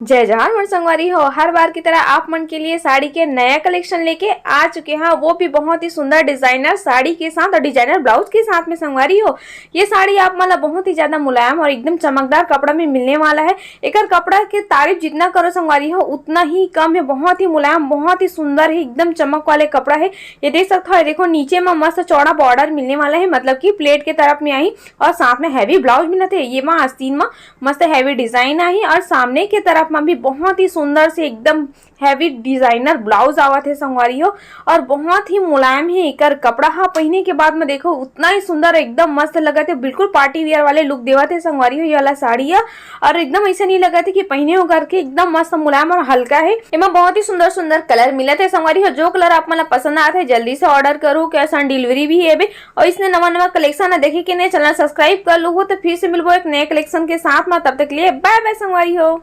जय जहान मन संगवारी हो। हर बार की तरह आप मन के लिए साड़ी के नया कलेक्शन लेके आ चुके हैं, वो भी बहुत ही सुंदर डिजाइनर साड़ी के साथ और डिजाइनर ब्लाउज के साथ में संगवारी हो। ये साड़ी आप मन बहुत ही ज्यादा मुलायम और एकदम चमकदार कपड़ा में मिलने वाला है। एक कपड़ा के तारीफ जितना करो संगवारी हो उतना ही कम है। बहुत ही मुलायम, बहुत ही सुंदर है, एकदम चमक वाले कपड़ा है। ये देख सकते हो, देखो नीचे में मस्त चौड़ा बॉर्डर मिलने वाला है, मतलब की प्लेट के तरफ में आई और साथ में हैवी ब्लाउज मिलते थे। ये माँ आस्तीन में मस्त हैवी डिजाइन आई और सामने के तरफ में भी बहुत ही सुंदर से एकदम हैवी डिजाइनर ब्लाउज आवत है संगवारी हो। और बहुत ही मुलायम है एकर कपड़ा। हाँ, पहने के बाद में देखो उतना ही सुंदर एकदम मस्त लगत है, बिल्कुल पार्टी वेयर वाले लुक देवत है संगवारी हो ये वाला साड़ी है। और एकदम ऐसा नहीं लगत है कि पहने हो करके, एकदम मस्त मुलायम और हल्का है। इसमें बहुत ही सुंदर सुंदर कलर मिलते है संगवारी हो। जो कलर आप मतलब पसंद आते है जल्दी से ऑर्डर करो, कैश ऑन डिलीवरी भी है। और इसने नवा नवा कलेक्शन देखे कि नहीं, चैनल सब्सक्राइब कर लो। तो फिर से मिलबो एक नए कलेक्शन के साथ में, तब तक लिए बाय बाय संगवारी हो।